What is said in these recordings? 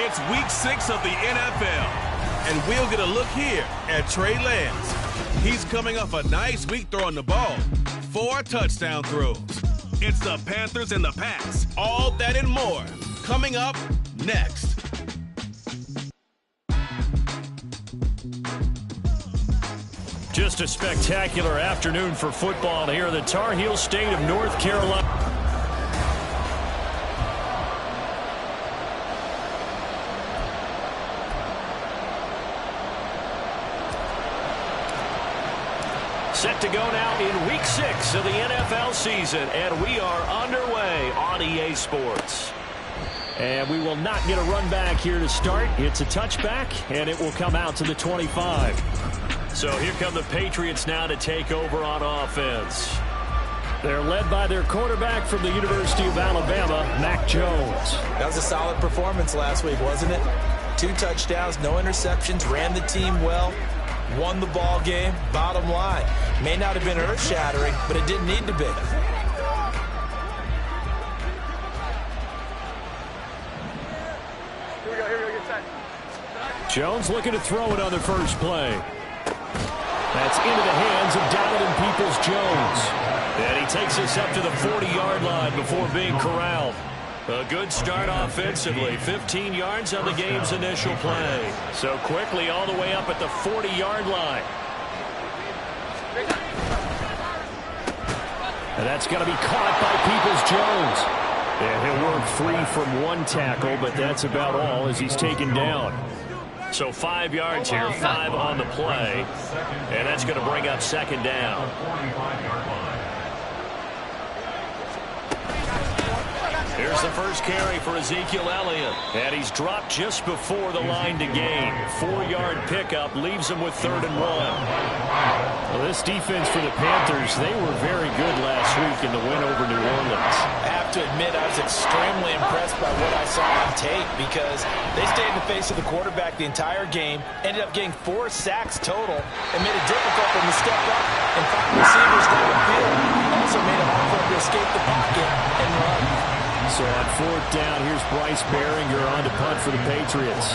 It's week 6 of the NFL, and we'll get a look here at Trey Lance. He's coming off a nice week throwing the ball. 4 touchdown throws. It's the Panthers and the Pats. All that and more coming up next. Just a spectacular afternoon for football here in the Tar Heel state of North Carolina. Set to go now in week 6 of the NFL season, and we are underway on EA Sports. And we will not get a run back here to start. It's a touchback, and it will come out to the 25. So here come the Patriots now to take over on offense. They're led by their quarterback from the University of Alabama, Mac Jones. That was a solid performance last week, wasn't it? 2 touchdowns, no interceptions, ran the team well, won the ball game. Bottom line, may not have been earth-shattering, but it didn't need to be. Here we go, get set. Jones looking to throw it on the first play. That's into the hands of Donovan Peoples-Jones. And he takes us up to the 40-yard line before being corralled. A good start offensively. 15 yards on the game's initial play. So quickly all the way up at the 40-yard line. And that's going to be caught by Peoples-Jones. And he'll work free from 1 tackle, but that's about all as he's taken down. So 5 yards here, 5 on the play. And that's going to bring up second down. Here's the first carry for Ezekiel Elliott. And he's dropped just before the line to gain. 4-yard pickup leaves him with 3rd and 1. Well, this defense for the Panthers, they were very good last week in the win over New Orleans. I have to admit, I was extremely impressed by what I saw on tape because they stayed in the face of the quarterback the entire game, ended up getting 4 sacks total, and made it difficult for him to step up and find receivers down the field. Also made it hard for him to escape the pocket and run. So on 4th down, here's Bryce Behringer on to punt for the Patriots.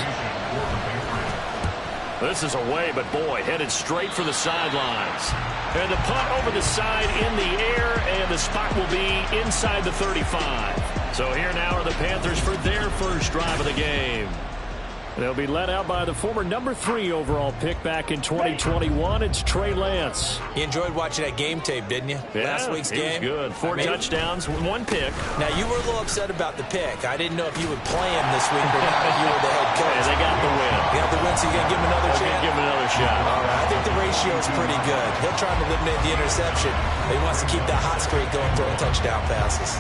This is away, but boy, headed straight for the sidelines. And the punt over the side in the air, and the spot will be inside the 35. So here now are the Panthers for their first drive of the game. They'll be led out by the former number 3 overall pick back in 2021. It's Trey Lance. You enjoyed watching that game tape, didn't you? Yeah, last week's game. Good. 4 touchdowns, 1 pick. Now, you were a little upset about the pick. I didn't know if you would play him this week or not if you were the head coach. Yeah, they got the win. They got the win, so you're going to give him another chance? Give him another shot. All right, I think the ratio is pretty good. He'll try to eliminate the interception, but he wants to keep that hot streak going, throwing touchdown passes.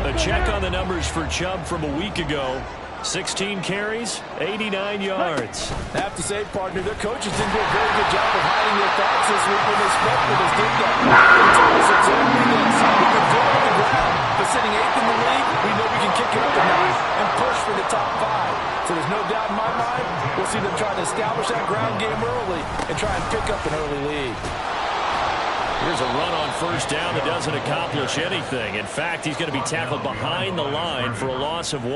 A check on the numbers for Chubb from a week ago. 16 carries, 89 yards. I have to say, partner, their coaches didn't do a very good job of hiding their thoughts this week when they spoke with us, did they? They told us exactly this. We can go on the ground, but sitting 8th in the league, we know we can kick it up a notch and push for the top 5. So there's no doubt in my mind, we'll see them try to establish that ground game early and try and pick up an early lead. Here's a run on 1st down that doesn't accomplish anything. In fact, he's going to be tackled behind the line for a loss of 1.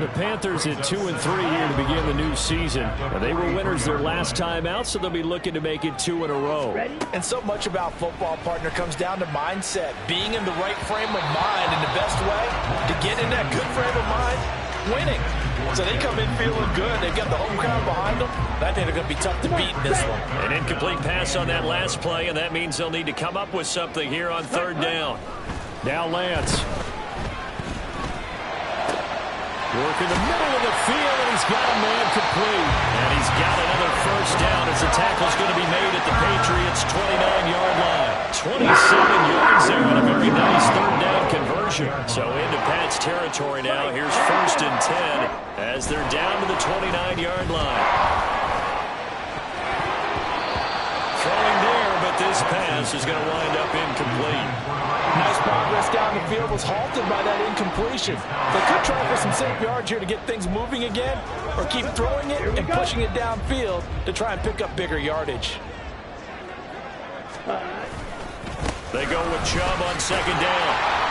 The Panthers at 2-3 here to begin the new season. They were winners their last time out, so they'll be looking to make it 2 in a row. And so much about football, partner, comes down to mindset. Being in the right frame of mind, and the best way to get in that good frame of mind, winning. So they come in feeling good. They've got the home crowd behind them. I think they're going to be tough to beat in this one. An incomplete pass on that last play, and that means they'll need to come up with something here on 3rd down. Now Lance. Working the middle of the field, and he's got a man complete. And he's got another 1st down as the tackle's going to be made at the Patriots' 29-yard line. 27 yards there on a very nice 3rd down conversion. So into Pat's territory now. Here's 1st and 10 as they're down to the 29-yard line. Throwing there, but this pass is going to wind up incomplete. Nice progress down the field, was halted by that incompletion. They could try for some safe yards here to get things moving again, or keep throwing it and pushing it downfield to try and pick up bigger yardage. They go with Chubb on 2nd down.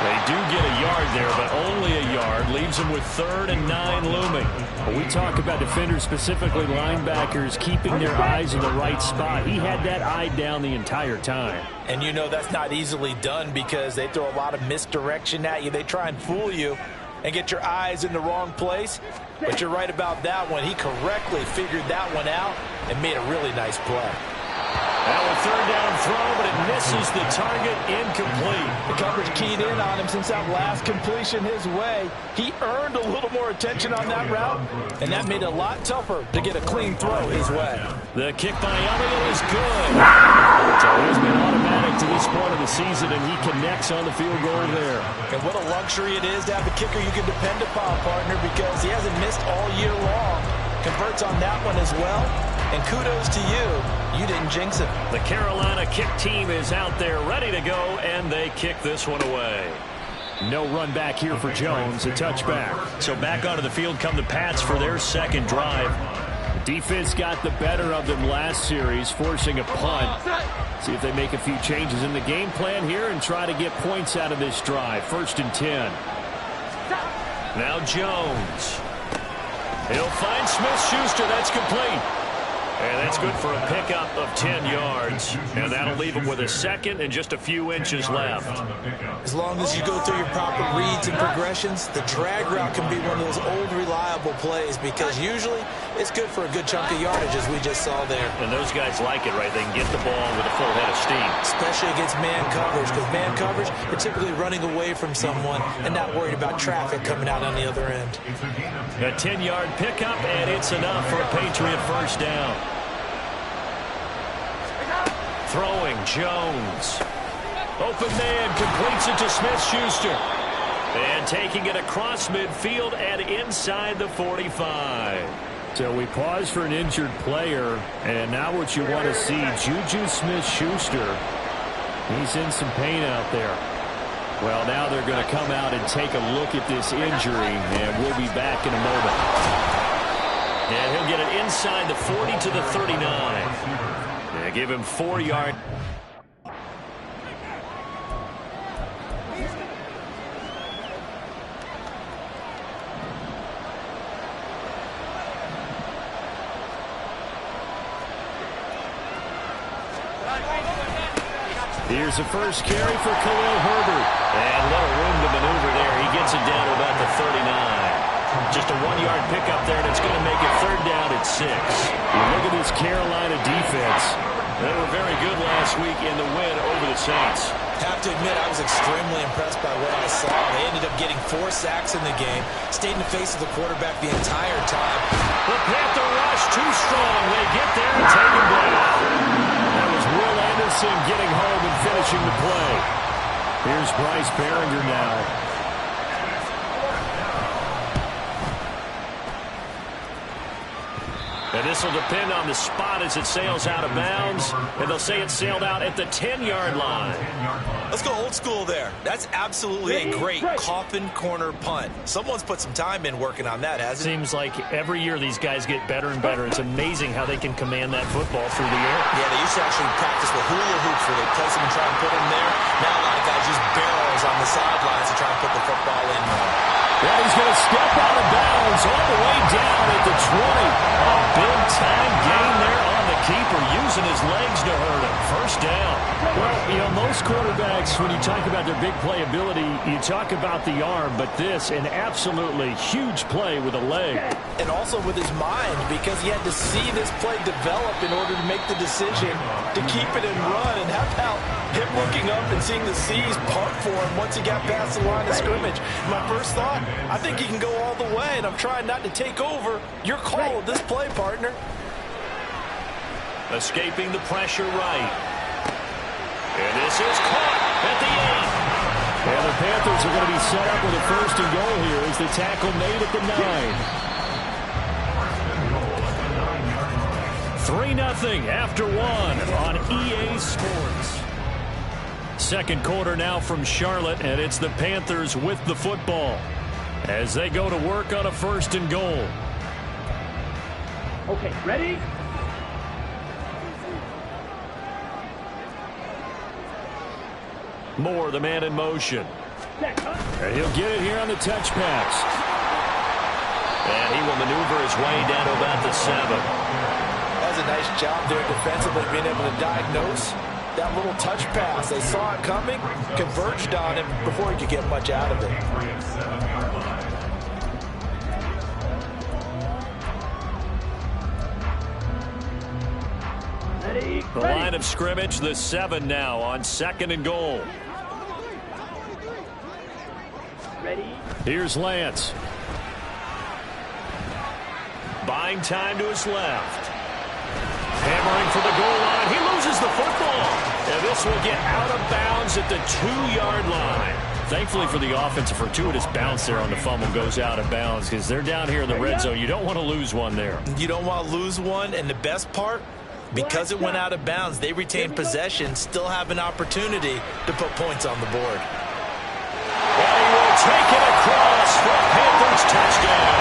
They do get a yard there, but only a yard. Leaves them with 3rd and 9 looming. When we talk about defenders, specifically linebackers, keeping their eyes in the right spot, he had that eye down the entire time. And you know that's not easily done because they throw a lot of misdirection at you. They try and fool you and get your eyes in the wrong place. But you're right about that one. He correctly figured that one out and made a really nice play. Now a 3rd down throw, but it misses the target, incomplete. The coverage keyed in on him since that last completion his way. He earned a little more attention on that route, and that made it a lot tougher to get a clean throw his way. The kick by Elliott is good. So he's been automatic to this point of the season, and he connects on the field goal there. And what a luxury it is to have a kicker you can depend upon, partner, because he hasn't missed all year long. Converts on that one as well. And kudos to you. You didn't jinx it. The Carolina kick team is out there ready to go, and they kick this one away. No run back here for Jones, a touchback. So back onto the field come the Pats for their second drive. Defense got the better of them last series, forcing a punt. See if they make a few changes in the game plan here and try to get points out of this drive. 1st and 10. Now Jones. He'll find Smith-Schuster. That's complete. And that's good for a pickup of 10 yards. And that'll leave him with a 2nd and just a few inches left. As long as you go through your proper reads and progressions, the drag route can be one of those old reliable plays because usually it's good for a good chunk of yardage as we just saw there. And those guys like it, right? They can get the ball with a full head of steam. Especially against man coverage because man coverage, you're typically running away from someone and not worried about traffic coming out on the other end. A 10-yard pickup, and it's enough for a Patriot 1st down. Throwing Jones. Open man, completes it to Smith-Schuster. And taking it across midfield and inside the 45. So we pause for an injured player, and now what you want to see, Juju Smith-Schuster. He's in some pain out there. Well, now they're going to come out and take a look at this injury, and we'll be back in a moment. And he'll get it inside the 40 to the 39. They give him 4 yards. Here's the first carry for Khalil Herbert. And little room to maneuver there. He gets it down to about the 39. Just a 1-yard pickup there, and it's going to make it 3rd down at 6. You look at this Carolina defense. They were very good last week in the win over the Saints. Have to admit, I was extremely impressed by what I saw. They ended up getting 4 sacks in the game, stayed in the face of the quarterback the entire time. The Panther rush too strong. They get there and take him down. That was Will Anderson getting home and finishing the play. Here's Bryce Behringer now. And this will depend on the spot as it sails out of bounds. And they'll say it sailed out at the 10-yard line. Let's go old school there. That's absolutely a great coffin corner punt. Someone's put some time in working on that, hasn't it? Seems like every year these guys get better and better. It's amazing how they can command that football through the air. Yeah, they used to actually practice with hula hoops where they place them and try and put them there. Now a lot of guys use barrels on the sidelines to try and put the football in there. Yeah, he's going to step out of bounds all the way down at the 20. A big-time gain there on the keeper, using his legs to hurt him. 1st down. Well, you know, most quarterbacks, when you talk about their big playability, you talk about the arm, but this, an absolutely huge play with a leg. And also with his mind, because he had to see this play develop in order to make the decision to keep it and run, and how him looking up and seeing the C's punt for him once he got past the line of scrimmage. My first thought, I think he can go all the way, and I'm trying not to take over. Your call of this play, partner. Escaping the pressure right. And this is caught at the 8. And the Panthers are going to be set up with a 1st and goal here as the tackle made at the 9. 3-0 after 1 on EA Sports. Second quarter now from Charlotte, and it's the Panthers with the football as they go to work on a 1st and goal. Okay, ready? Moore, the man in motion. And he'll get it here on the touch pass. And he will maneuver his way down to about the 7. That was a nice job there defensively, being able to diagnose that little touch pass. They saw it coming, converged on him before he could get much out of it. The line of scrimmage, the 7 now on 2nd and goal. Here's Lance. Buying time to his left. Hammering for the goal line. He loses the football. And this will get out of bounds at the 2-yard line. Thankfully for the offense, a fortuitous bounce there on the fumble goes out of bounds because they're down here in the red zone. You don't want to lose one there. You don't want to lose one, and the best part, because it went out of bounds, they retain possession, still have an opportunity to put points on the board. And he will take it across for Panthers touchdown.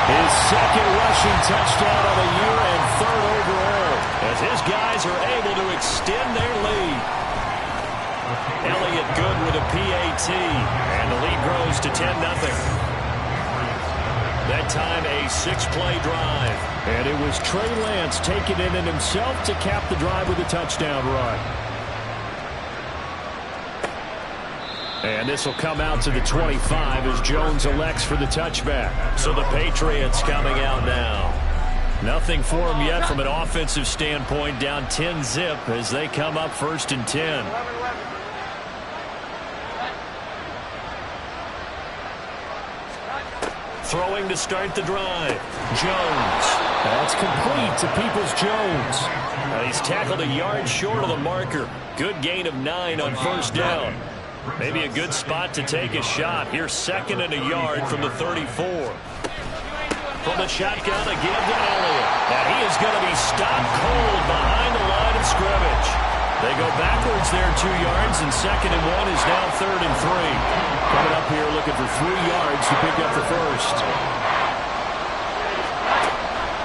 His 2nd rushing touchdown of the year and 3rd overall, as his guys are able to extend their lead. Elliott good with a PAT, and the lead grows to 10-0. That time a 6-play drive. And it was Trey Lance taking it in himself to cap the drive with a touchdown run. And this will come out to the 25 as Jones elects for the touchback. So the Patriots coming out now. Nothing for them yet from an offensive standpoint, down 10-zip as they come up 1st and 10. Throwing to start the drive. Jones. That's complete to Peoples-Jones. He's tackled a yard short of the marker. Good gain of 9 on 1st down. Maybe a good spot to take a shot. Here's 2nd and a yard from the 34. From the shotgun again to Elliott. And he is going to be stopped cold behind the line of scrimmage. They go backwards there 2 yards, and 2nd and 1 is now 3rd and 3. Coming up here looking for 3 yards to pick up the 1st.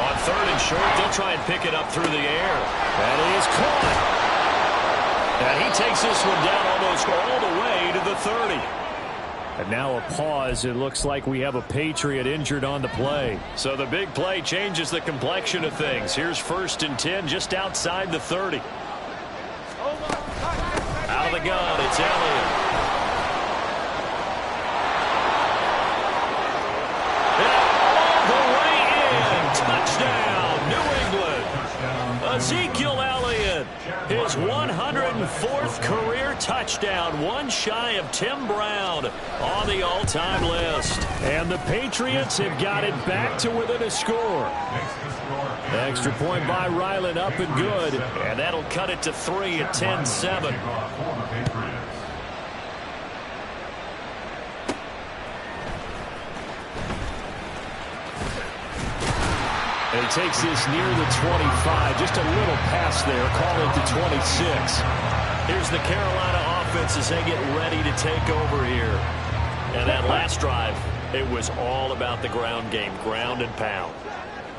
On 3rd and short, they'll try and pick it up through the air. That is caught. And he takes this one down almost all the way to the 30. And now a pause. It looks like we have a Patriot injured on the play. So the big play changes the complexion of things. Here's 1st and 10 just outside the 30. Out of the gun, it's Elliott. And all the way in. Touchdown, New England. Ezekiel Elliott, his 104th career touchdown, one shy of Tim Brown on the all-time list. And the Patriots have got it back to within a score. Extra point by Ryland up and good. And that'll cut it to 3 at 10-7. And he takes this near the 25. Just a little pass there. Call it to 26. Here's the Carolina offense as they get ready to take over here. And that last drive, it was all about the ground game. Ground and pound.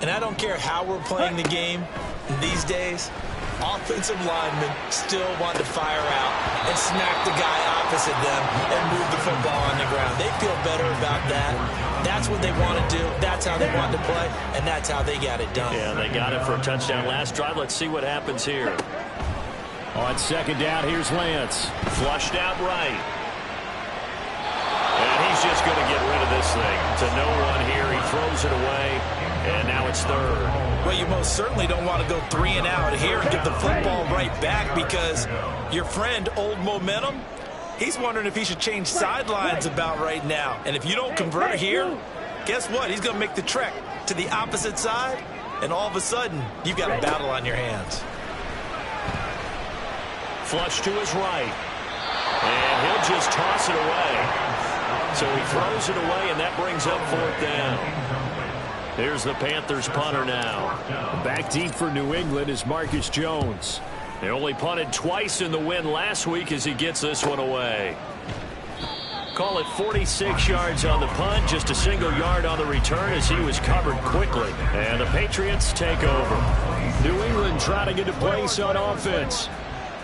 And I don't care how we're playing the game these days, offensive linemen still want to fire out and smack the guy opposite them and move the football on the ground. They feel better about that. That's what they want to do. That's how they want to play, and that's how they got it done. Yeah, they got it for a touchdown last drive. Let's see what happens here. On 2nd down, here's Lance. Flushed out right. And he's just going to get rid of this thing. To no one here. He throws it away. And now it's 3rd. Well, you most certainly don't want to go 3 and out here and get the football right back because your friend, Old Momentum, he's wondering if he should change sidelines about right now. And if you don't convert here, guess what? He's going to make the trek to the opposite side, and all of a sudden, you've got a battle on your hands. Flush to his right. And he'll just toss it away. So he throws it away, and that brings up 4th down. Here's the Panthers punter now. Back deep for New England is Marcus Jones. They only punted twice in the win last week as he gets this one away. Call it 46 yards on the punt, just a single yard on the return as he was covered quickly. And the Patriots take over. New England trying to get a place on offense.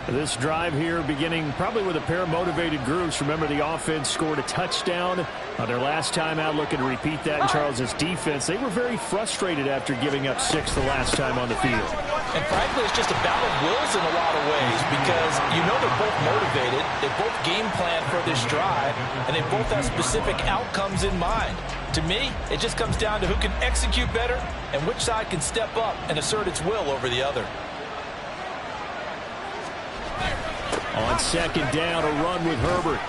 This drive here beginning probably with a pair of motivated groups. Remember, the offense scored a touchdown on their last time out, looking to repeat that in Charles's defense. They were very frustrated after giving up 6 the last time on the field. And frankly, it's just a battle of wills in a lot of ways because you know they're both motivated, they both game plan for this drive, and they both have specific outcomes in mind. To me, it just comes down to who can execute better and which side can step up and assert its will over the other. On second down, a run with Herbert.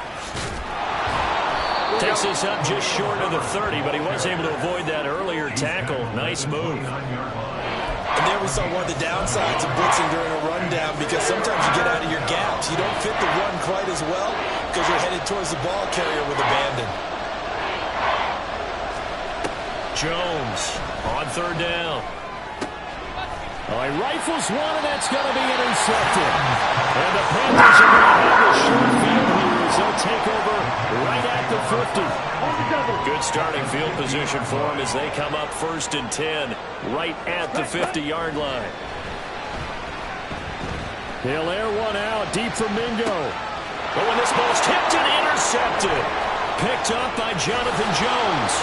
Takes this up just short of the 30, but he was able to avoid that earlier tackle. Nice move. And there we saw one of the downsides of blitzing during a rundown because sometimes you get out of your gaps. You don't fit the run quite as well because you're headed towards the ball carrier with abandon. Jones on third down. Oh, he rifles one, and that's going to be intercepted. And the Panthers are going to have a short field here as they'll take over right at the 50. Good starting field position for them as they come up 1st and 10 right at the 50-yard line. He'll air one out deep for Mingo. Oh, and this ball's tipped and intercepted. Picked up by Jonathan Jones.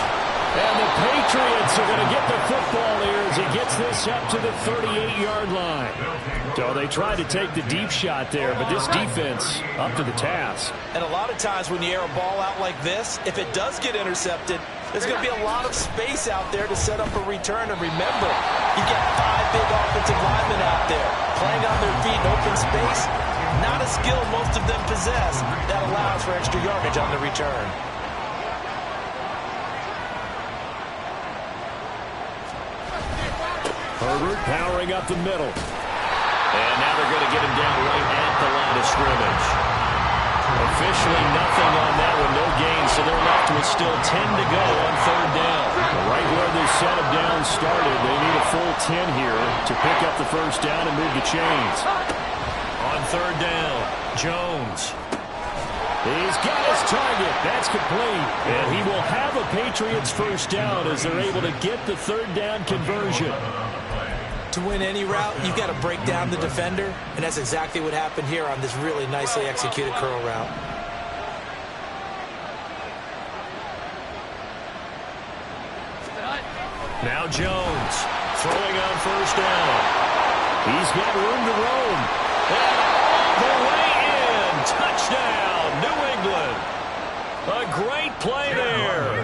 And the Patriots are going to get the football here as he gets this up to the 38-yard line. So they tried to take the deep shot there, but this defense up to the task. And a lot of times when you air a ball out like this, if it does get intercepted, there's going to be a lot of space out there to set up a return. And remember, you get 5 big offensive linemen out there playing on their feet in open space. Not a skill most of them possess that allows for extra yardage on the return. Herbert powering up the middle. And now they're going to get him down right at the line of scrimmage. Officially nothing on that one, no gain, so they're left with still 10 to go on third down. Right where this set of downs started, they need a full 10 here to pick up the first down and move the chains. On third down, Jones. He's got his target. That's complete. And he will have a Patriots first down as they're able to get the third down conversion. To win any route, you've got to break down the defender, and that's exactly what happened here on this really nicely executed curl route. Now Jones throwing on first down. He's got room to roam. And all the way in. Touchdown, New England. A great play there.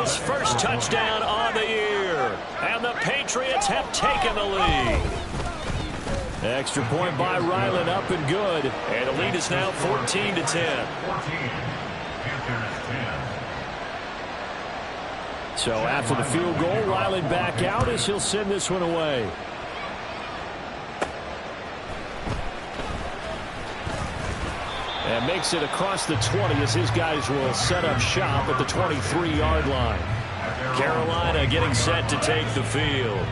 His first touchdown on the year. And the Patriots have taken the lead. Extra point by Ryland, up and good. And the lead is now 14-10. So after the field goal, Ryland back out as he'll send this one away. And makes it across the 20 as his guys will set up shop at the 23-yard line. Carolina getting set to take the field.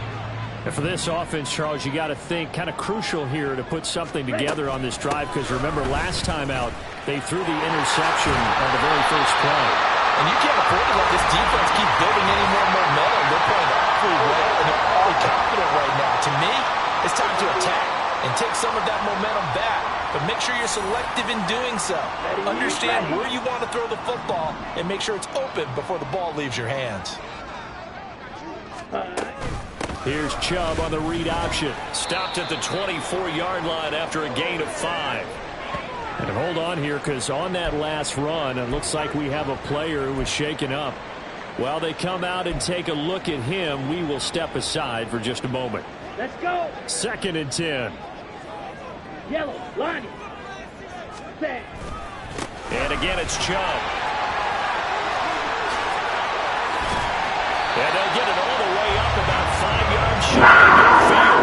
And for this offense, Charles, you got to think kind of crucial here to put something together on this drive because remember last time out they threw the interception on the very first play. And you can't afford to let this defense keep building any more momentum. They're playing awfully well and they're awfully confident right now. To me, it's time to attack and take some of that momentum back. But make sure you're selective in doing so. Understand where you want to throw the football and make sure it's open before the ball leaves your hands. Here's Chubb on the read option. Stopped at the 24-yard line after a gain of 5. And hold on here because on that last run, it looks like we have a player who was shaken up. While they come out and take a look at him, we will step aside for just a moment. Let's go. 2nd and 10. Yellow, line. Set. And again, it's Chubb. And they'll get it all the way up about 5 yards shy of midfield.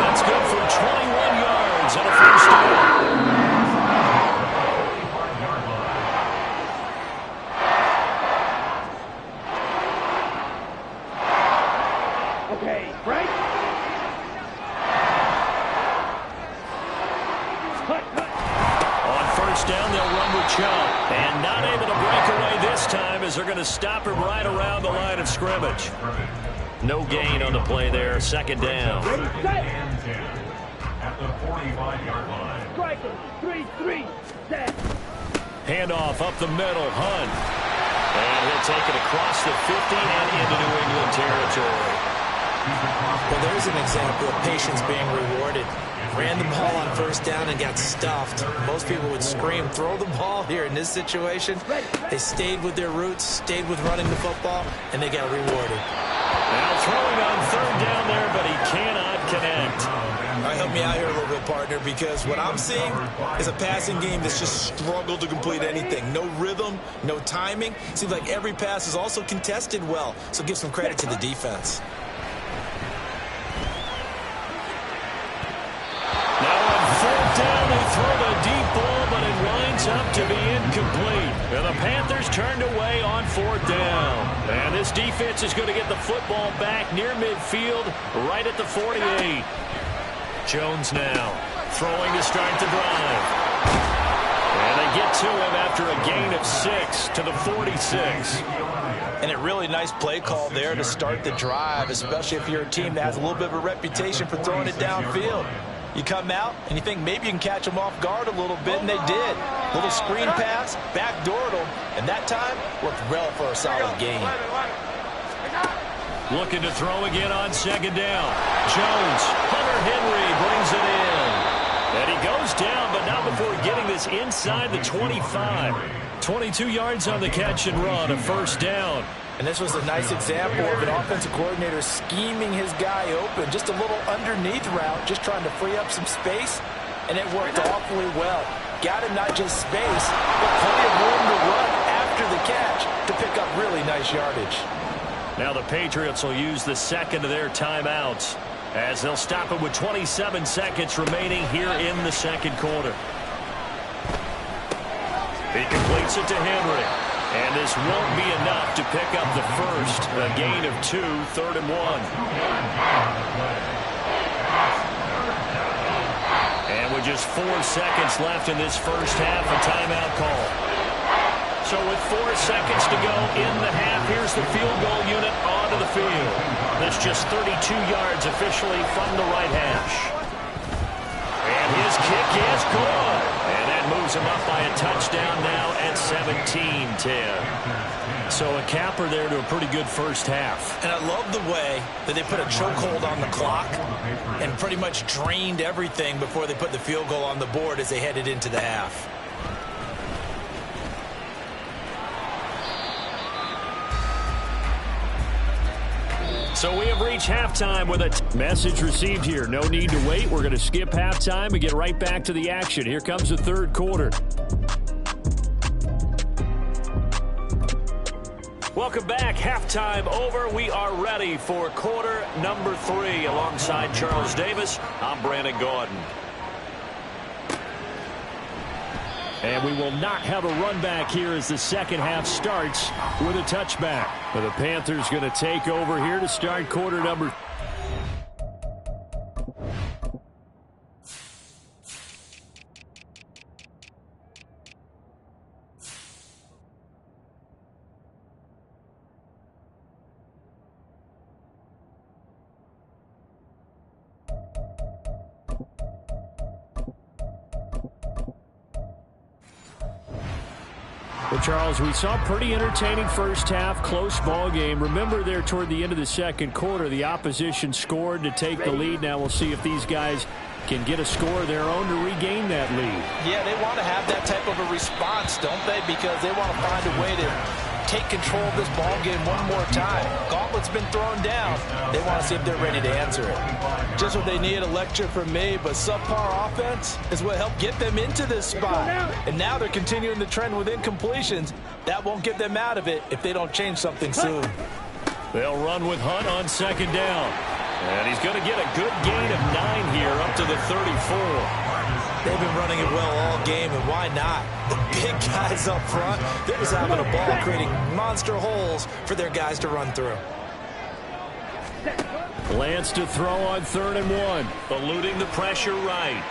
That's good for 21 yards and a first down. Okay, right. On first down, they'll run with Chubb. And not able to break away this time as they're going to stop him right around the line of scrimmage. No gain on the play there. 2nd down. Ready, set. At the 45-yard line. Striker, 3-3, set. Handoff up the middle, Hunt. And he'll take it across the 50 and into New England territory. Well, there's an example of patience being rewarded. Ran the ball on first down and got stuffed. Most people would scream, throw the ball here. In this situation, they stayed with their roots, stayed with running the football, and they got rewarded. Now throwing on third down there, but he cannot connect. All right, help me out here a little bit, partner, because what I'm seeing is a passing game that's just struggled to complete anything. No rhythm, no timing. Seems like every pass is also contested well, so give some credit to the defense. Down, they throw the deep ball, but it winds up to be incomplete. And the Panthers turned away on fourth down. And this defense is going to get the football back near midfield, right at the 48. Jones now throwing to start the drive. And they get to him after a gain of 6 to the 46. And a really nice play call there to start the drive, especially if you're a team that has a little bit of a reputation for throwing it downfield. You come out, and you think maybe you can catch them off guard a little bit, and they did. Little screen pass, backdoored them, and that time worked well for a solid gain. Looking to throw again on second down. Jones, Hunter Henry brings it in. And he goes down, but not before getting this inside the 25. 22 yards on the catch and run, a first down. And this was a nice example of an offensive coordinator scheming his guy open. Just a little underneath route, just trying to free up some space, and it worked awfully well. Got him not just space, but plenty of room to run after the catch to pick up really nice yardage. Now the Patriots will use the second of their timeouts as they'll stop it with 27 seconds remaining here in the second quarter. He completes it to Henry. And this won't be enough to pick up the first. A gain of 2, 3rd and 1. And with just 4 seconds left in this first half, a timeout call. So with 4 seconds to go in the half, here's the field goal unit onto the field. That's just 32 yards officially from the right hash. And his kick is good. And that moves him up by a touchdown now at 17-10. So a capper there to a pretty good first half. And I love the way that they put a chokehold on the clock and pretty much drained everything before they put the field goal on the board as they headed into the half. So we have reached halftime with a message received here. No need to wait. We're going to skip halftime and get right back to the action. Here comes the third quarter. Welcome back. Halftime over. We are ready for quarter number 3. Alongside Charles Davis, I'm Brandon Gaudin. And we will not have a run back here as the second half starts with a touchback. But the Panthers going to take over here to start quarter number. Well, Charles, we saw a pretty entertaining first half, close ball game. Remember there toward the end of the second quarter, the opposition scored to take the lead. Now we'll see if these guys can get a score of their own to regain that lead. Yeah, they want to have that type of a response, don't they? Because they want to find a way to take control of this ball game one more time. Gauntlet's been thrown down. They want to see if they're ready to answer it. Just what they need, a lecture from me, but subpar offense is what helped get them into this spot. And now they're continuing the trend with incompletions. That won't get them out of it if they don't change something soon. They'll run with Hunt on second down. And he's going to get a good gain of 9 here up to the 34. They've been running it well all game, and why not? The big guys up front, they're just having a ball, creating monster holes for their guys to run through. Lance to throw on 3rd and 1. Eluding the pressure right.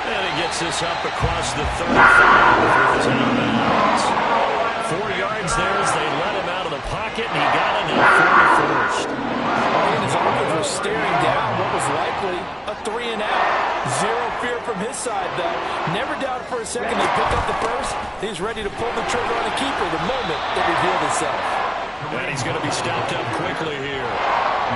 And he gets this up across the 35. 4 yards there as they let him out of the pocket, and he got into the 41st. His offense was staring down what was likely a 3-and-out. Zero fear from his side, though. Never doubted for a second they picked up the first. He's ready to pull the trigger on a keeper the moment it revealed itself. And he's going to be stopped up quickly here.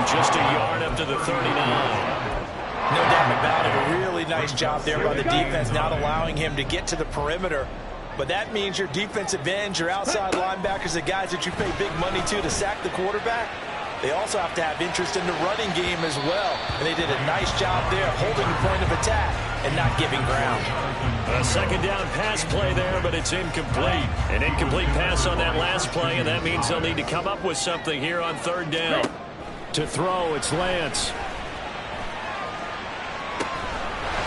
Just a yard up to the 39. No doubt about it. A really nice job there by the defense, not allowing him to get to the perimeter. But that means your defensive ends, your outside linebackers, the guys that you pay big money to sack the quarterback, they also have to have interest in the running game as well. And they did a nice job there holding the point of attack and not giving ground. A second down pass play there, but it's incomplete. An incomplete pass on that last play, and that means they'll need to come up with something here on third down. To throw, it's Lance.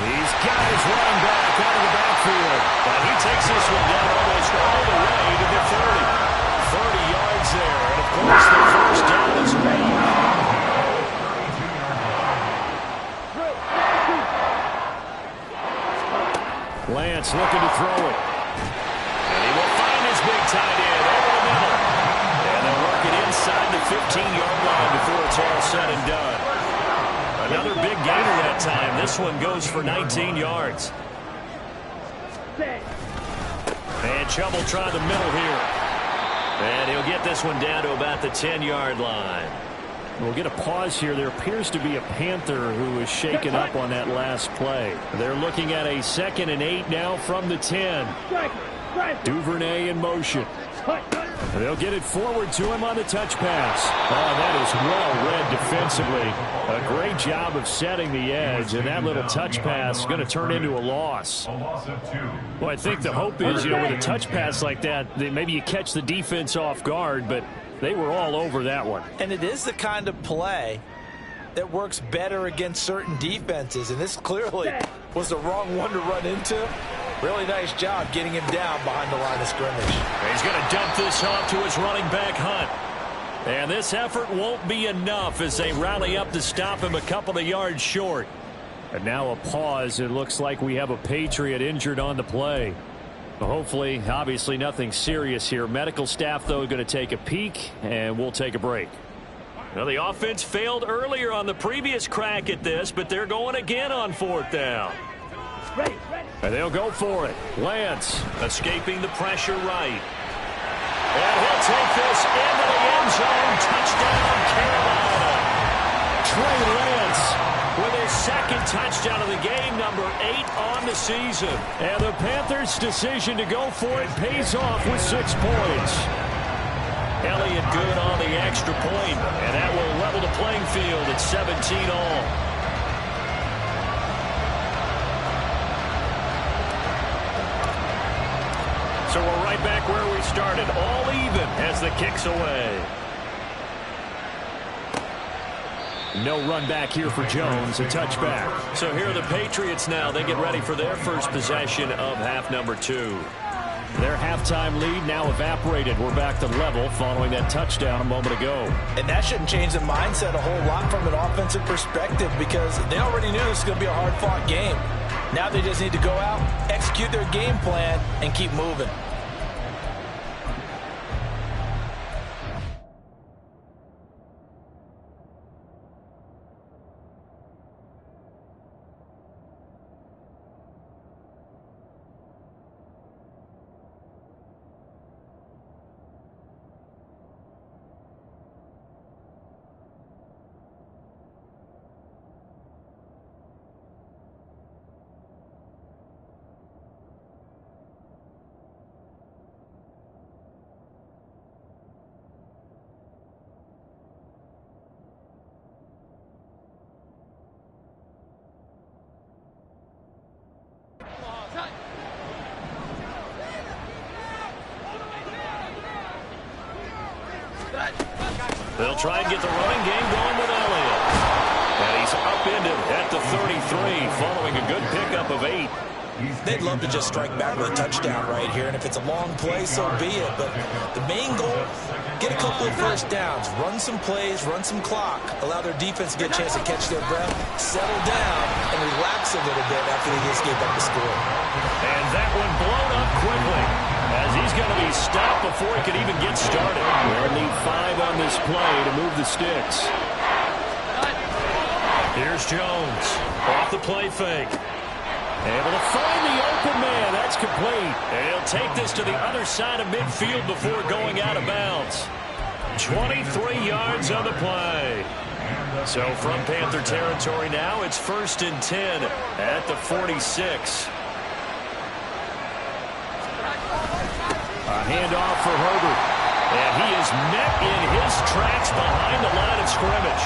He's got his running back out of the backfield. And he takes this one down almost all the way to the 30. 30 yards there. And, of course, the first down is made. Lance looking to throw it. And he will find his big tight end over the middle. And they'll work it inside the 15-yard line before it's all said and done. Another big gainer that time. This one goes for 19 yards. And Chubb will try the middle here. And he'll get this one down to about the 10-yard line. We'll get a pause here. There appears to be a Panther who is shaken up on that last play. They're looking at a 2nd and 8 now from the 10. Duvernay in motion. They'll get it forward to him on the touch pass. Oh, that is well read defensively. A great job of setting the edge, and that little touch pass is going to turn into a loss. Well, I think the hope is, with a touch pass like that, maybe you catch the defense off guard, but they were all over that one. And it is the kind of play that works better against certain defenses, and this clearly was the wrong one to run into. Really nice job getting him down behind the line of scrimmage. He's going to dump this off to his running back, Hunt. And this effort won't be enough as they rally up to stop him a couple of yards short. And now a pause. It looks like we have a Patriot injured on the play. Hopefully, obviously nothing serious here. Medical staff, though, going to take a peek, and we'll take a break. Well, the offense failed earlier on the previous crack at this, but they're going again on 4th down. And they'll go for it. Lance escaping the pressure right. And he'll take this into the end zone. Touchdown, Carolina. Trey Lance with his 2nd touchdown of the game, number 8 on the season. And the Panthers' decision to go for it pays off with 6 points. Elliott good on the extra point, and that will level the playing field at 17 all. So we're right back where we started, all even as the kick's away. No run back here for Jones, a touchback. So here are the Patriots now. They get ready for their first possession of half number 2. Their halftime lead now evaporated. We're back to level following that touchdown a moment ago. And that shouldn't change the mindset a whole lot from an offensive perspective because they already knew this was going to be a hard-fought game. Now they just need to go out, execute their game plan, and keep moving. They'll try and get the running game going with Elliott. And he's upended at the 33 following a good pickup of 8. They'd love to just strike back with a touchdown right here, and if it's a long play, so be it. But the main goal, get a couple of first downs, run some plays, run some clock, allow their defense to get a chance to catch their breath, settle down, and relax a little bit after they just gave up the score. And that one blown up quickly as he's going to be stopped before he could even get started. They'll need 5 on this play to move the sticks. Here's Jones. Off the play fake. Able to find the open man. That's complete. And he'll take this to the other side of midfield before going out of bounds. 23 yards on the play. So from Panther territory now, it's 1st and 10 at the 46. A handoff for Herbert. And he is met in his tracks behind the line of scrimmage.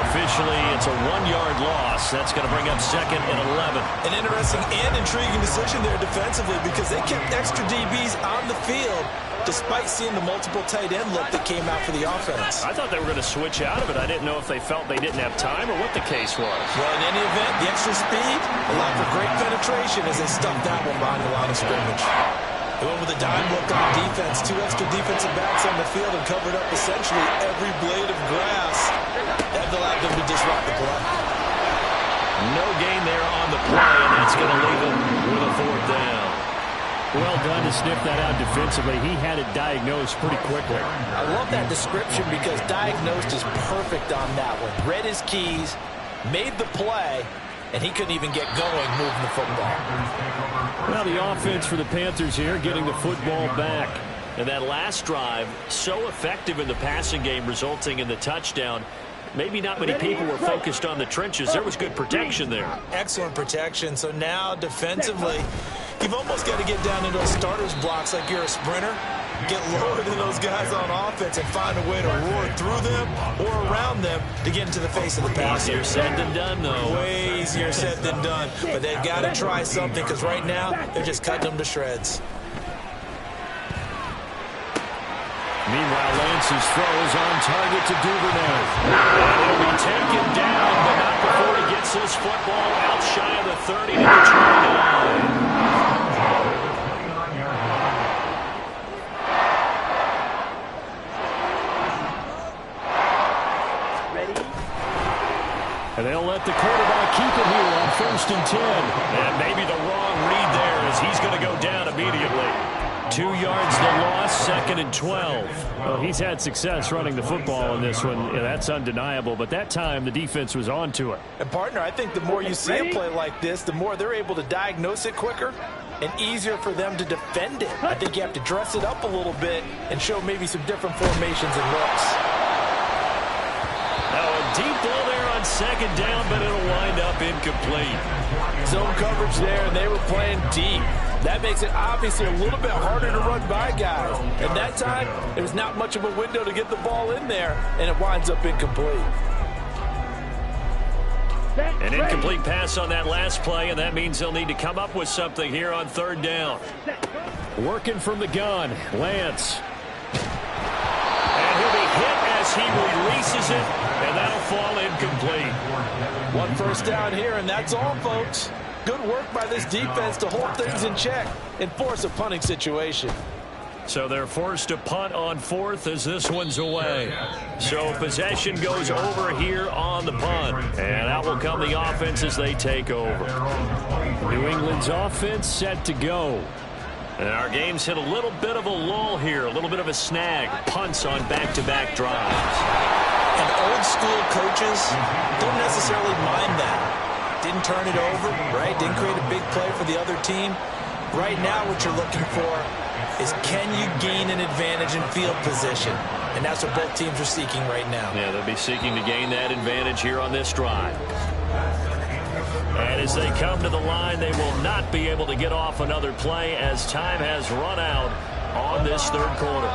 Officially, it's a 1-yard loss. That's going to bring up 2nd and 11. An interesting and intriguing decision there defensively because they kept extra DBs on the field despite seeing the multiple tight end look that came out for the offense. I thought they were going to switch out of it. I didn't know if they felt they didn't have time or what the case was. Well, in any event, the extra speed allowed for great penetration as they stuffed that one behind the line of scrimmage. They went with a dime look on defense. 2 extra defensive backs on the field and covered up essentially every blade of grass. That allowed them to disrupt the play. No gain there on the play, and that's going to leave them with a 4th down. Well done to sniff that out defensively. He had it diagnosed pretty quickly. I love that description because diagnosed is perfect on that one. Read his keys, made the play, and he couldn't even get going moving the football. Well, the offense for the Panthers here getting the football back. And that last drive, so effective in the passing game, resulting in the touchdown. Maybe not many people were focused on the trenches. There was good protection there. Excellent protection. So now defensively, you've almost got to get down into those starters blocks like you're a sprinter. Get lower than those guys on offense and find a way to roar through them or around them to get into the face of the pass. Easier said than done, though. Way easier said than done. But they've got to try something because right now they're just cutting them to shreds. Meanwhile, Lance's throw is on target to Duvernay. And he'll be taken down, but not before he gets this football out shy of the 30 to the 29. And they'll let the quarterback keep it here on 1st and 10. And maybe the wrong read there as he's going to go down immediately. 2 yards the loss, 2nd and 12. Well, he's had success running the football in this one. Yeah, that's undeniable. But that time, the defense was on to it. And, partner, I think the more you see a play like this, the more they're able to diagnose it quicker and easier for them to defend it. I think you have to dress it up a little bit and show maybe some different formations and looks. Now, a deep ball there on 2nd down, but it'll wind up incomplete. Zone coverage there, and they were playing deep. That makes it obviously a little bit harder to run by guys. At that time, there was not much of a window to get the ball in there, and it winds up incomplete. An incomplete pass on that last play, and that means they'll need to come up with something here on 3rd down. Working from the gun, Lance. And he'll be hit as he releases it, and that'll fall incomplete. 1 first down here, and that's all, folks. Good work by this defense to hold things in check and force a punting situation. So they're forced to punt on 4th as this one's away. So possession goes over here on the punt. And out will come the offense as they take over. New England's offense set to go. And our game's hit a little bit of a lull here, a little bit of a snag. Punts on back-to-back drives. And old school coaches don't necessarily mind that. Didn't turn it over, right? Didn't create a big play for the other team. Right now what you're looking for is can you gain an advantage in field position? And that's what both teams are seeking right now. Yeah, they'll be seeking to gain that advantage here on this drive. And as they come to the line, they will not be able to get off another play as time has run out on this 3rd quarter.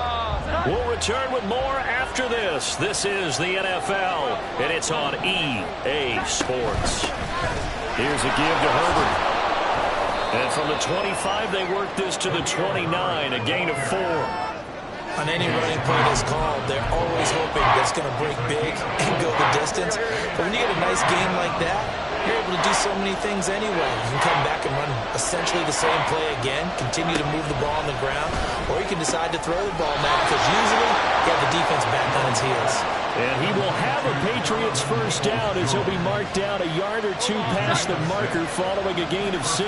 We'll return with more after this. This is the NFL, and it's on EA Sports. Here's a give to Herbert. And from the 25, they work this to the 29, a gain of 4. On any running play that's called, they're always hoping that it's going to break big and go the distance. But when you get a nice game like that, you're able to do so many things anyway. You can come back and run essentially the same play again, continue to move the ball on the ground, or you can decide to throw the ball now because usually you have the defense back on its heels. And he will have a Patriots first down as he'll be marked down a yard or 2 past the marker following a gain of 6.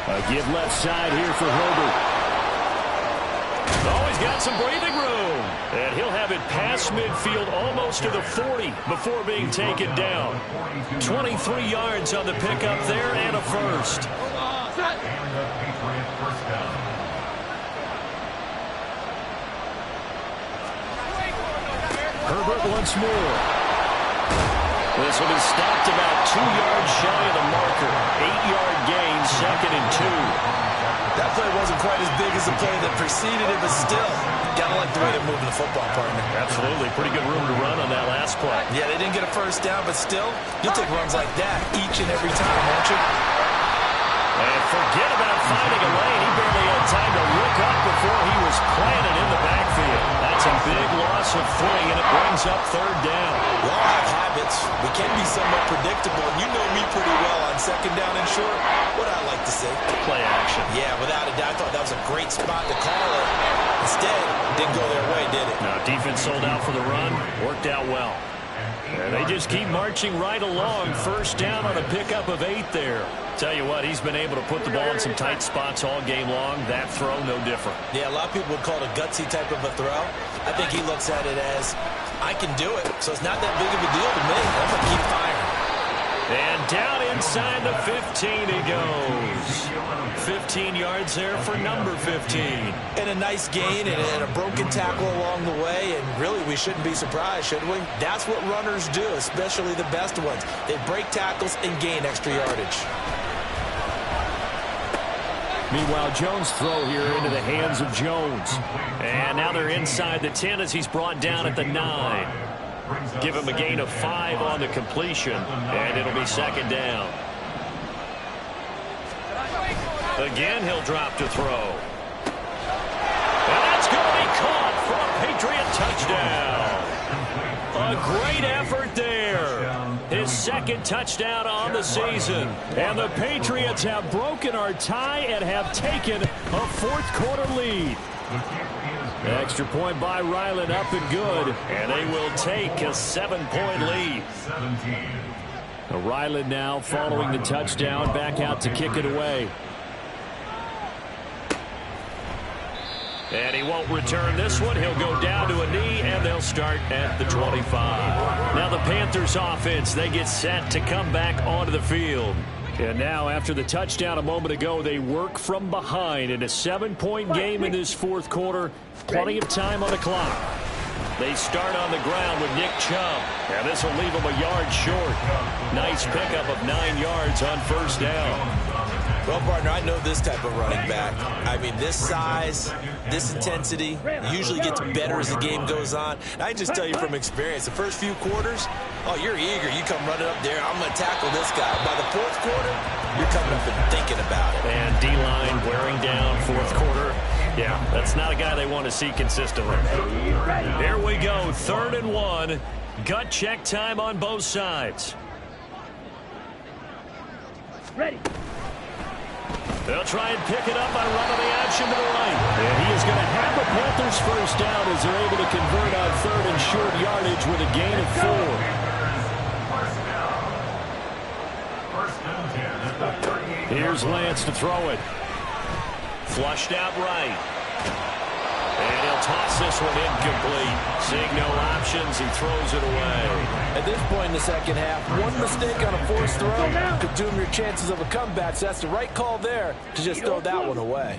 A give left side here for Herbert. Oh, he's got some breathing room. And he'll have it past midfield almost to the 40 before being taken down. 23 yards on the pickup there and a first. Herbert once more. This will be stopped about 2 yards shy of the marker. 8-yard gain, 2nd and 2. That play wasn't quite as big as the play that preceded it, but still, gotta like the way they're moving the football, partner. Absolutely. Pretty good room to run on that last play. Yeah, they didn't get a first down, but still, you'll take runs like that each and every time, won't you? And forget about finding a lane. He barely had time to look up before he was planted in the backfield. That's a big loss of footing, and it brings up 3rd down. We all have habits. We can be somewhat predictable, and you know me pretty well on 2nd down and short. What I like to say? Play action. Yeah, without a doubt. I thought that was a great spot to call it. Instead, it didn't go their way, did it? No, defense sold out for the run. Worked out well. And they just keep marching right along. 1st down on a pickup of 8 there. Tell you what, he's been able to put the ball in some tight spots all game long. That throw, no different. Yeah, a lot of people would call it a gutsy type of a throw. I think he looks at it as, I can do it, so it's not that big of a deal to me. I'm going to keep firing. And down inside the 15 he goes. 15 yards there for number 15. And a nice gain and a broken tackle along the way, and really we shouldn't be surprised, should we? That's what runners do, especially the best ones. They break tackles and gain extra yardage. Meanwhile, Jones' throw here into the hands of Jones. And now they're inside the 10 as he's brought down at the 9. Give him a gain of 5 on the completion, and it'll be 2nd down. Again, he'll drop to throw. And that's going to be caught for a Patriot touchdown. A great effort there. His 2nd touchdown on the season. And the Patriots have broken our tie and have taken a 4th quarter lead. Extra point by Ryland, up and good. And they will take a 7-point lead. Ryland now following the touchdown, back out to kick it away. And he won't return this one. He'll go down to a knee, and they'll start at the 25. Now the Panthers offense, they get set to come back onto the field. And now after the touchdown a moment ago, they work from behind in a 7-point game in this 4th quarter. Plenty of time on the clock. They start on the ground with Nick Chubb. And this will leave them a yard short. Nice pickup of 9 yards on 1st down. Well, partner, I know this type of running back. I mean, this size, this intensity usually gets better as the game goes on. And I just tell you from experience, the first few quarters, oh, you're eager. You come running up there, I'm going to tackle this guy. By the 4th quarter, you're coming up and thinking about it. And D-line wearing down 4th quarter. Yeah, that's not a guy they want to see consistently. Here we go, 3rd and 1. Gut check time on both sides. Ready. They'll try and pick it up by running the option to the right. And he is going to have the Panthers 1st down as they're able to convert on 3rd and short yardage with a gain of 4. Here's Lance to throw it. Flushed out right. And he'll toss this one incomplete. Seeing no options, he throws it away. At this point in the 2nd half, one mistake on a forced throw could doom your chances of a comeback. So that's the right call there to just throw that one away.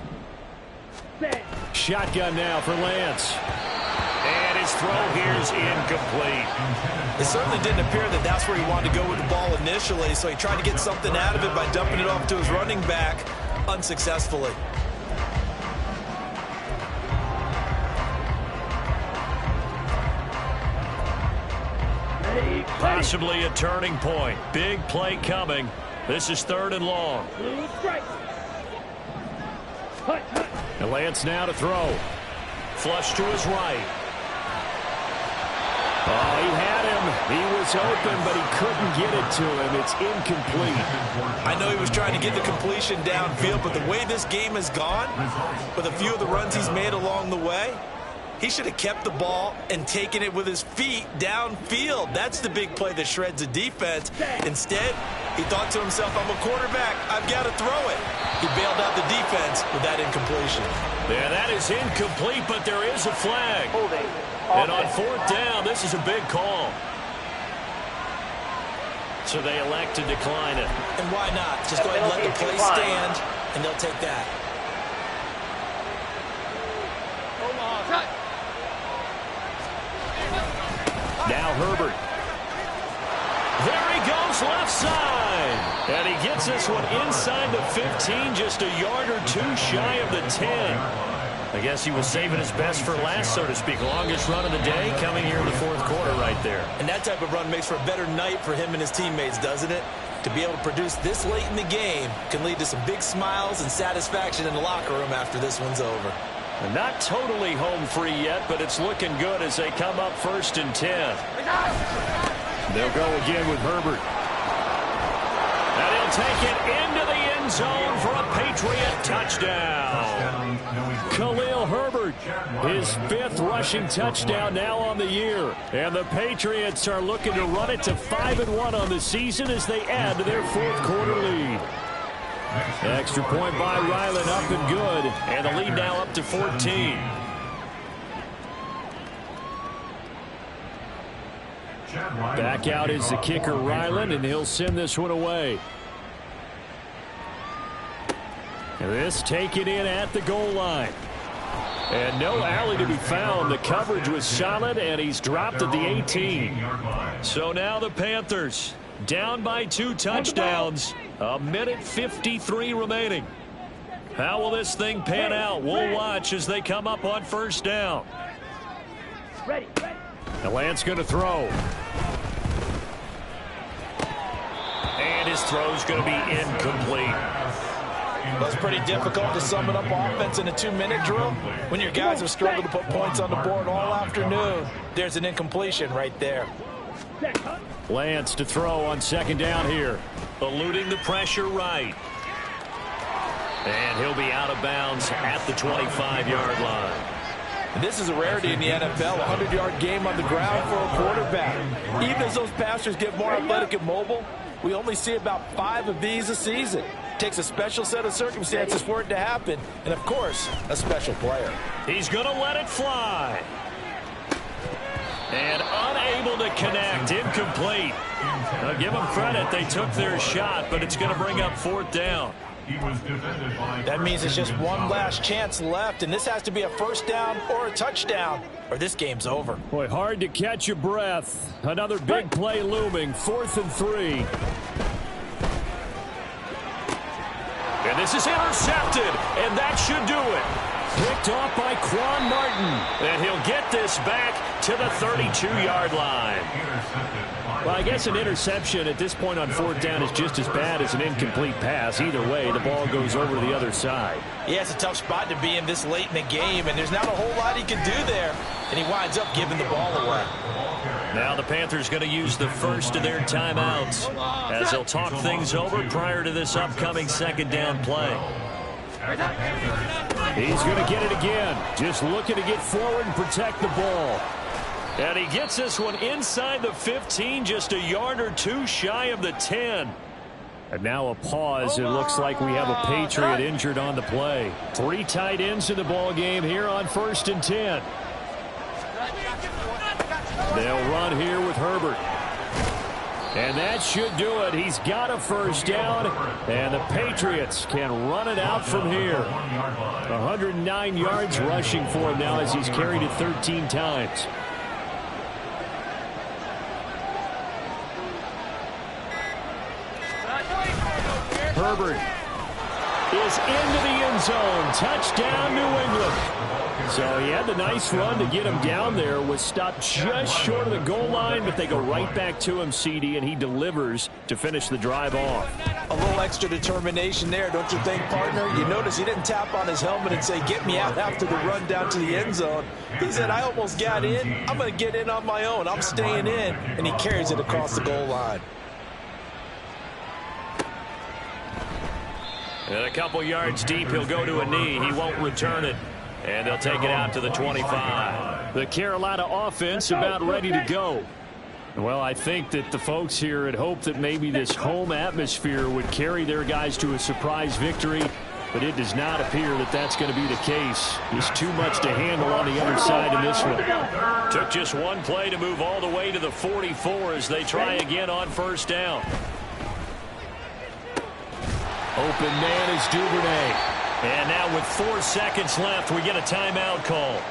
Shotgun now for Lance. And his throw here's incomplete. It certainly didn't appear that that's where he wanted to go with the ball initially, so he tried to get something out of it by dumping it off to his running back unsuccessfully. Possibly a turning point. Big play coming. This is 3rd and long. And Lance now to throw. Flush to his right. Oh, he had him. He was open, but he couldn't get it to him. It's incomplete. I know he was trying to get the completion downfield, but the way this game has gone, with a few of the runs he's made along the way, he should have kept the ball and taken it with his feet downfield. That's the big play that shreds the defense. Instead, He thought to himself, I'm a quarterback. I've got to throw it. He bailed out the defense with that incompletion. Yeah, that is incomplete, but there is a flag. And on fourth down, this is a big call. So they elect to decline it. And why not? Just go ahead and let the play stand, and they'll take that. Now Herbert. There he goes left side. And he gets this one inside the 15, just a yard or two shy of the 10. I guess he was saving his best for last, so to speak. Longest run of the day coming here in the fourth quarter right there. And that type of run makes for a better night for him and his teammates, doesn't it? To be able to produce this late in the game can lead to some big smiles and satisfaction in the locker room after this one's over. Not totally home free yet, but it's looking good as they come up 1st and 10. They'll go again with Herbert. And he'll take it into the end zone for a Patriot touchdown. Khalil Herbert, his 5th rushing touchdown now on the year. And the Patriots are looking to run it to 5-1 on the season as they add to their 4th quarter lead. Extra point by Ryland, up and good. And the lead now up to 14. Back out is the kicker, Ryland, and he'll send this one away. And this taken in at the goal line. And no alley to be found. The coverage was solid, and he's dropped at the 18. So now the Panthers down by 2 touchdowns. 1:53 remaining. How will this thing pan out? We'll watch as they come up on 1st down. The Lance going to throw. And his throw's going to be incomplete. That's pretty difficult to sum it up offense in a 2-minute drill. When your guys have struggled to put points on the board all afternoon, there's an incompletion right there. Lance to throw on 2nd down here. Eluding the pressure right. And he'll be out of bounds at the 25-yard line. And this is a rarity in the NFL, a 100-yard game on the ground for a quarterback. Even as those passers get more athletic and mobile, we only see about 5 of these a season. It takes a special set of circumstances for it to happen, and of course, a special player. He's going to let it fly. And unable to connect, incomplete. Now give them credit, they took their shot, but it's going to bring up 4th down. That means it's just one last chance left, and this has to be a 1st down or a touchdown, or this game's over. Boy, hard to catch your breath. Another big play looming, 4th and 3. And this is intercepted, and that should do it. Picked off by Quan Martin, and he'll get this back to the 32-yard line. Well, I guess an interception at this point on 4th down is just as bad as an incomplete pass. Either way, the ball goes over to the other side. Yeah, it's a tough spot to be in this late in the game, and there's not a whole lot he can do there, and he winds up giving the ball away. Now the Panthers going to use the first of their timeouts as they'll talk things over prior to this upcoming 2nd down play. He's going to get it again. Just looking to get forward and protect the ball. And he gets this one inside the 15, just a yard or 2 shy of the 10. And now a pause. It looks like we have a Patriot injured on the play. 3 tight ends in the ball game here on 1st and 10. They'll run here with Herbert. And that should do it. He's got a 1st down, and the Patriots can run it out from here. 109 yards rushing for him now as he's carried it 13 times. Herbert is into the end zone. Touchdown, New England. So he had the nice run to get him down there. Was stopped just short of the goal line, but they go right back to him, CD, and he delivers to finish the drive off. A little extra determination there, don't you think, partner? You notice he didn't tap on his helmet and say, get me out after the run down to the end zone. He said, I almost got in. I'm going to get in on my own. I'm staying in. And he carries it across the goal line. And a couple yards deep, he'll go to a knee. He won't return it. And they'll take it out to the 25. The Carolina offense about ready to go. Well, I think that the folks here had hoped that maybe this home atmosphere would carry their guys to a surprise victory, but it does not appear that that's going to be the case. Just too much to handle on the other side in this one. Took just one play to move all the way to the 44 as they try again on first down. Open man is Duvernay. And now with 4 seconds left, we get a timeout call.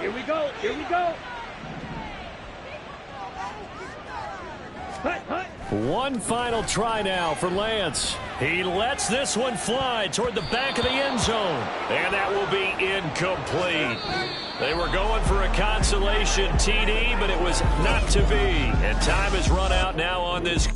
Here we go. Here we go. Hut, hut. One final try now for Lance. He lets this one fly toward the back of the end zone. And that will be incomplete. They were going for a consolation TD, but it was not to be. And time has run out now on this.